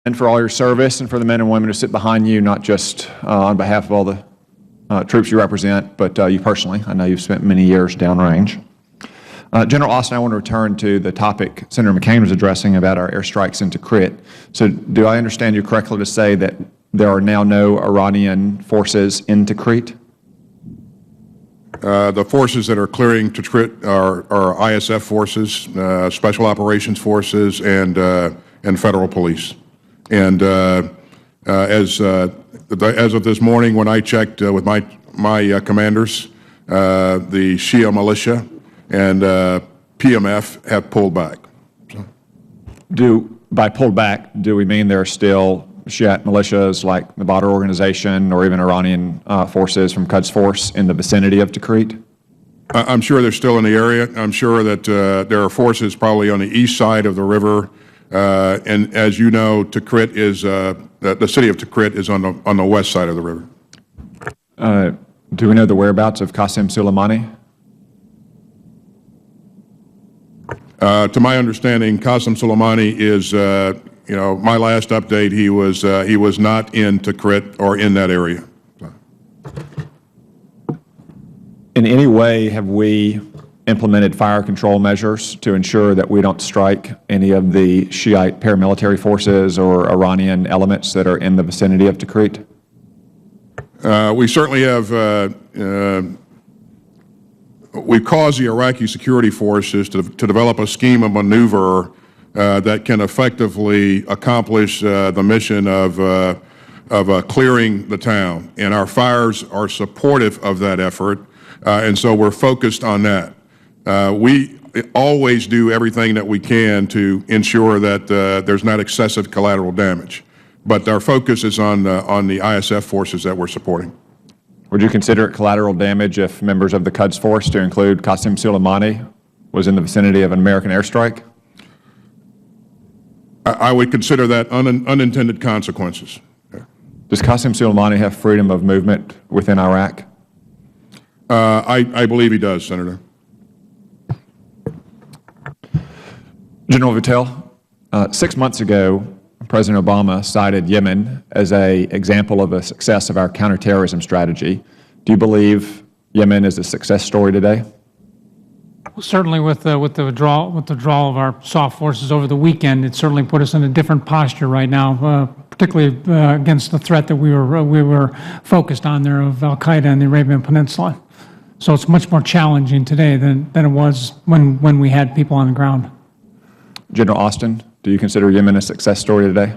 and for all your service, and for the men and women who sit behind you, not just on behalf of all the troops you represent, but you personally. I know you've spent many years downrange. General Austin, I want to return to the topic Senator McCain was addressing about our airstrikes into Tikrit. So do I understand you correctly to say that there are now no Iranian forces in Tikrit? The forces that are clearing Tikrit are ISF forces, Special Operations Forces, and federal police. And as of this morning, when I checked with my commanders, the Shia militia and PMF have pulled back. By pulled back, do we mean there are still Shiite militias like the Badr organization or even Iranian forces from Quds Force in the vicinity of Tikrit? I'm sure they're still in the area. I'm sure that there are forces probably on the east side of the river. And as you know, Tikrit is, the city of Tikrit is on the west side of the river. Do we know the whereabouts of Qasem Soleimani? To my understanding, Qasem Soleimani is, my last update, he was not in Tikrit or in that area. In any way, have we implemented fire control measures to ensure that we don't strike any of the Shiite paramilitary forces or Iranian elements that are in the vicinity of Tikrit? We certainly have. We've caused the Iraqi security forces to develop a scheme of maneuver that can effectively accomplish the mission of clearing the town. And our fires are supportive of that effort, and so we're focused on that. We always do everything that we can to ensure that there's not excessive collateral damage. But our focus is on the ISF forces that we're supporting. Would you consider it collateral damage if members of the Quds Force, to include Qasem Soleimani, was in the vicinity of an American airstrike? I would consider that unintended consequences. Does Qasem Soleimani have freedom of movement within Iraq? I believe he does, Senator. General Vitale, 6 months ago, President Obama cited Yemen as an example of a success of our counterterrorism strategy. Do you believe Yemen is a success story today? Well, certainly, with the withdrawal of our soft forces over the weekend, it certainly put us in a different posture right now, particularly against the threat that we were focused on there of Al Qaeda in the Arabian Peninsula. So it's much more challenging today than it was when we had people on the ground. General Austin, do you consider Yemen a success story today?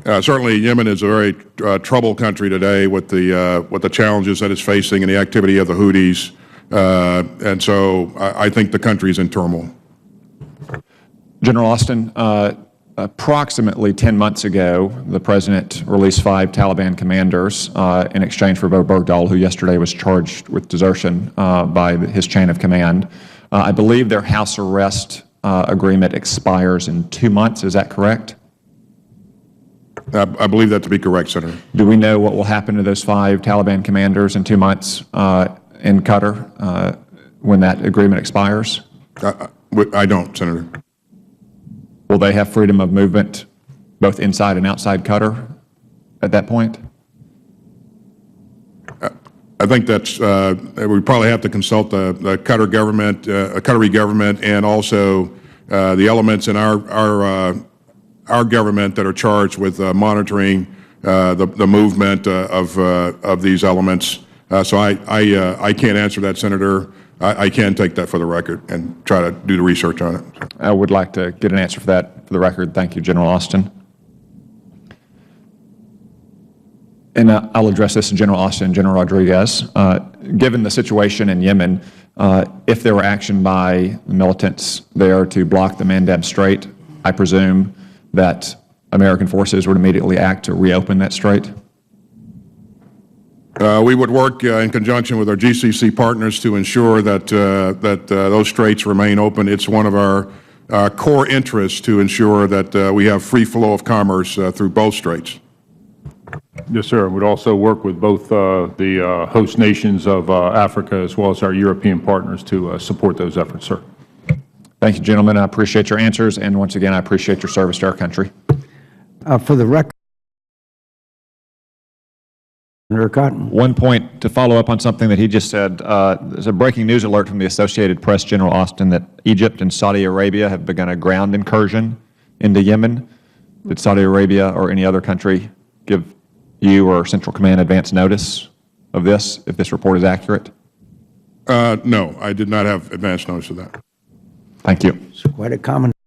Certainly, Yemen is a very troubled country today with the challenges that it's facing and the activity of the Houthis, and so I think the country is in turmoil. General Austin, approximately 10 months ago, the President released 5 Taliban commanders in exchange for Bo Bergdahl, who yesterday was charged with desertion by his chain of command. I believe their house arrest agreement expires in 2 months. Is that correct? I believe that to be correct, Senator. Do we know what will happen to those 5 Taliban commanders in 2 months in Qatar when that agreement expires? I don't, Senator. Will they have freedom of movement both inside and outside Qatar at that point? I think that's, we probably have to consult the Qatar government, Qatari government, and also the elements in our government that are charged with monitoring the movement of these elements. So I can't answer that, Senator. I can take that for the record and try to do the research on it. I would like to get an answer for that for the record. Thank you, General Austin. And I'll address this to General Austin and General Rodriguez. Given the situation in Yemen, if there were action by the militants there to block the Mandeb Strait, I presume that American forces would immediately act to reopen that strait? We would work in conjunction with our GCC partners to ensure that those straits remain open. It's one of our core interests to ensure that we have free flow of commerce through both straits. Yes, sir. We'd also work with both the host nations of Africa as well as our European partners to support those efforts, sir. Thank you, gentlemen. I appreciate your answers, and once again, I appreciate your service to our country. For the record, Senator Cotton. One point to follow up on something that he just said. There's a breaking news alert from the Associated Press, General Austin, that Egypt and Saudi Arabia have begun a ground incursion into Yemen. Did Saudi Arabia or any other country give you or Central Command advance notice of this, if this report is accurate? No, I did not have advance notice of that. Thank you. It's quite a common